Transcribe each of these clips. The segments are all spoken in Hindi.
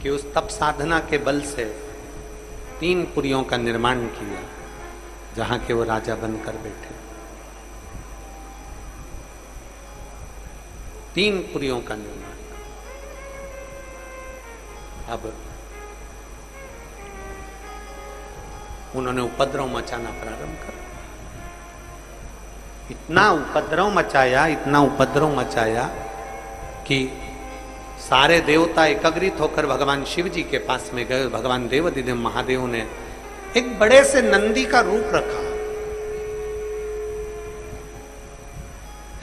कि उस तप साधना के बल से 3 पुरियों का निर्माण किया जहां के वो राजा बनकर बैठे। 3 पुरियों का निर्माण। अब उन्होंने उपद्रव मचाना प्रारंभ कर, इतना उपद्रव मचाया कि सारे देवता एकत्रित होकर भगवान शिव जी के पास में गए। भगवान देवाधिदेव महादेव ने एक बड़े से नंदी का रूप रखा,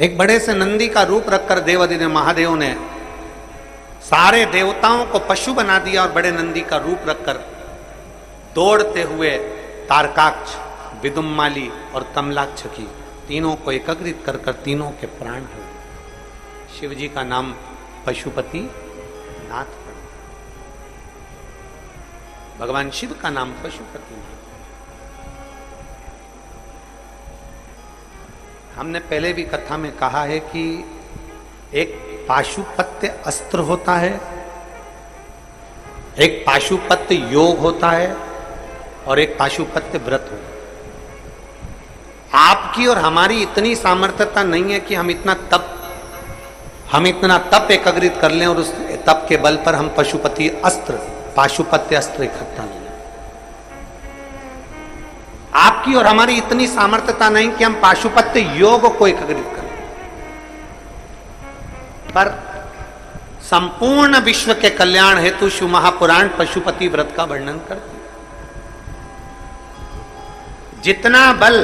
एक बड़े से नंदी का रूप रखकर देवाधिदेव महादेव ने सारे देवताओं को पशु बना दिया और बड़े नंदी का रूप रखकर दौड़ते हुए तारकाक्ष, विदुम्माली और कमलाक्ष की तीनों को एकत्रित कर कर तीनों के प्राण हुए। शिव जी का नाम पशुपति नाथ पड़ा, भगवान शिव का नाम पशुपति नाथ। हमने पहले भी कथा में कहा है कि एक पाशुपत्य अस्त्र होता है, एक पाशुपत्य योग होता है और एक पाशुपत्य व्रत होता है। आपकी और हमारी इतनी सामर्थ्यता नहीं है कि हम इतना तप एकत्रित कर लें और उस तप के बल पर हम पाशुपत्य अस्त्र इकट्ठा लें। आपकी और हमारी इतनी सामर्थ्यता नहीं कि हम पाशुपत्य योग को एकत्रित कर लें, पर संपूर्ण विश्व के कल्याण हेतु शिव महापुराण पशुपति व्रत का वर्णन करती है। जितना बल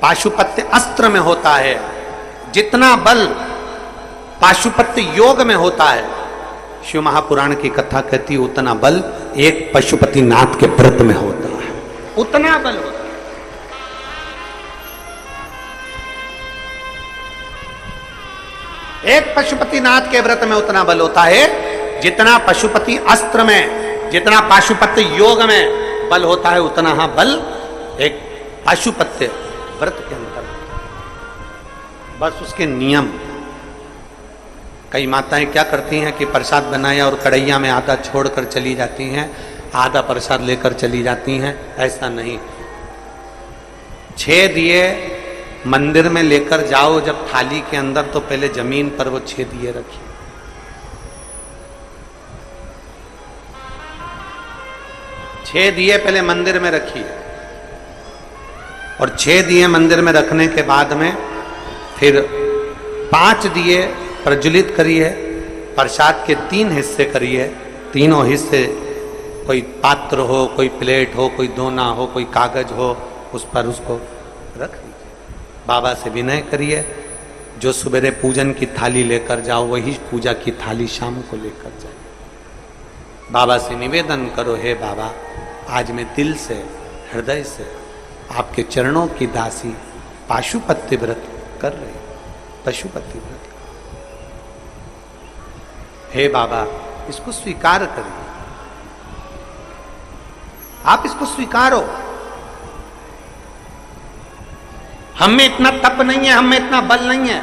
पाशुपत्य अस्त्र में होता है, जितना बल पाशुपत्य योग में होता है, शिव महापुराण की कथा कहती है उतना बल एक पशुपति नाथ के व्रत में होता है, उतना बल होता है। एक पशुपति नाथ के व्रत में उतना बल होता है जितना पशुपति अस्त्र में, जितना पाशुपत्य योग में बल होता है, उतना हाँ बल एक पाशुपत्य व्रत के अंतर। बस उसके नियम। कई माताएं क्या करती हैं कि प्रसाद बनाया और कढ़ैया में आधा छोड़कर चली जाती हैं, आधा प्रसाद लेकर चली जाती हैं। ऐसा नहीं। 6 दिए मंदिर में लेकर जाओ जब थाली के अंदर, तो पहले जमीन पर वो 6 दिए रखिए। छह दिए पहले मंदिर में रखिए और 6 दिए मंदिर में रखने के बाद में फिर 5 दिए प्रज्वलित करिए। प्रसाद के 3 हिस्से करिए, तीनों हिस्से कोई पात्र हो, कोई प्लेट हो, कोई दोना हो, कोई कागज हो, उस पर उसको रख लीजिए। बाबा से विनय करिए, जो सवेरे पूजन की थाली लेकर जाओ वही पूजा की थाली शाम को लेकर जाओ। बाबा से निवेदन करो, हे बाबा आज मैं दिल से, हृदय से आपके चरणों की दासी पाशुपत्य व्रत कर रही, पशुपति व्रत। हे बाबा इसको स्वीकार करिए, आप इसको स्वीकारो। हम में इतना तप नहीं है, हम में इतना बल नहीं है,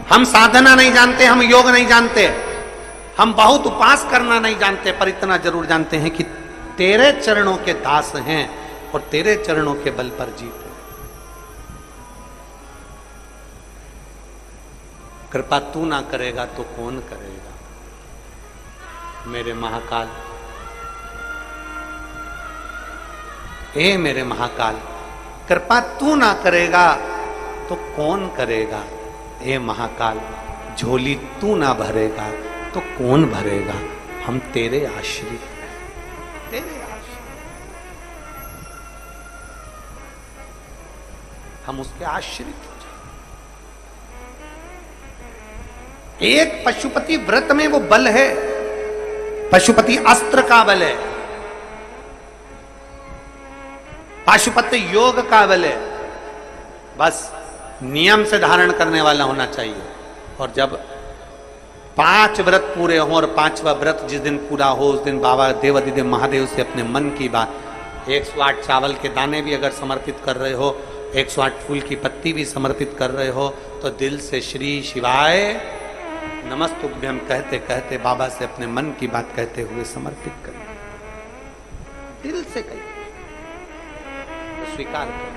हम साधना नहीं जानते, हम योग नहीं जानते, हम बहुत उपास करना नहीं जानते, पर इतना जरूर जानते हैं कि तेरे चरणों के दास हैं और तेरे चरणों के बल पर जीते। कृपा तू ना करेगा तो कौन करेगा। मेरे महाकाल, हे मेरे महाकाल, कृपा तू ना करेगा तो कौन करेगा। हे महाकाल, झोली तू ना भरेगा तो कौन भरेगा। हम तेरे आश्रित हैं, तेरे आश्रित, हम उसके आश्रित हो जाए। एक पशुपति व्रत में वो बल है, पशुपति अस्त्र का बल है, पाशुपत्य योग का बल है। बस नियम से धारण करने वाला होना चाहिए। और जब 5 व्रत पूरे हों और 5वां व्रत जिस दिन पूरा हो उस दिन बाबा देवाधिदेव महादेव से अपने मन की बात, 108 चावल के दाने भी अगर समर्पित कर रहे हो, 108 फूल की पत्ती भी समर्पित कर रहे हो, तो दिल से श्री शिवाय नमस्तुभ्यम कहते कहते बाबा से अपने मन की बात कहते हुए समर्पित करिए, दिल से कहिए, तो स्वीकार करो,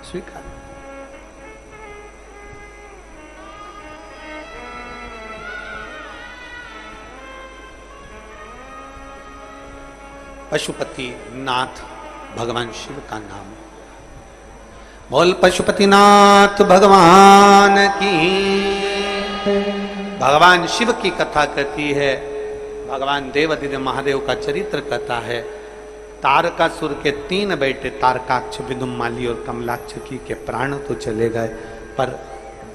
स्वीकार। पशुपति नाथ भगवान शिव का नाम। बोल पशुपतिनाथ भगवान की। भगवान शिव की कथा कहती है, भगवान देवादिदेव महादेव का चरित्र कहता है। तारकासुर के 3 बेटे तारकाक्ष, विदुमाली और कमलाक्षकी के प्राण तो चले गए, पर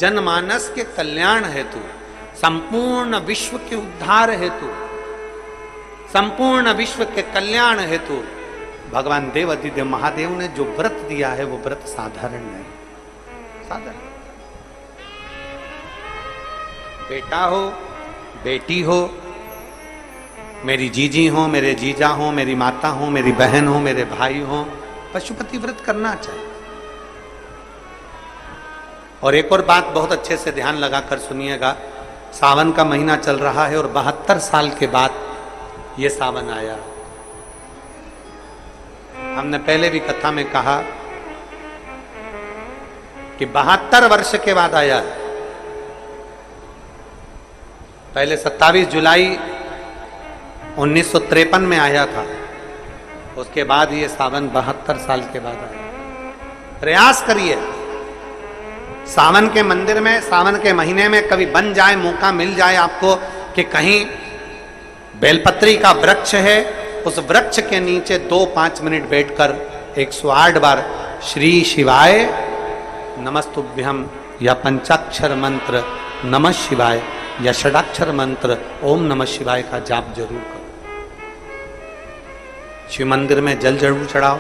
जनमानस के कल्याण हेतु, संपूर्ण विश्व के उद्धार हेतु, संपूर्ण विश्व के कल्याण हेतु भगवान देवादिदेव महादेव ने जो व्रत दिया है वो व्रत साधारण नहीं, साधारण। बेटा हो, बेटी हो, मेरी जीजी हो, मेरे जीजा हो, मेरी माता हो, मेरी बहन हो, मेरे भाई हो, पशुपति व्रत करना चाहिए। और एक और बात बहुत अच्छे से ध्यान लगाकर सुनिएगा, सावन का महीना चल रहा है और 72 साल के बाद ये सावन आया। हमने पहले भी कथा में कहा कि 72 वर्ष के बाद आया। पहले 27 जुलाई 1953 में आया था, उसके बाद ये सावन 72 साल के बाद आया। प्रयास करिए, सावन के मंदिर में, सावन के महीने में कभी बन जाए, मौका मिल जाए आपको कि कहीं बेलपत्री का वृक्ष है, उस वृक्ष के नीचे 2-5 मिनट बैठकर 108 बार श्री शिवाय नमस्तुभ्यम या पंचाक्षर मंत्र नमः शिवाय या षडाक्षर मंत्र ओम नमः शिवाय का जाप जरूर करो। शिव मंदिर में जल जरूर चढ़ाओ।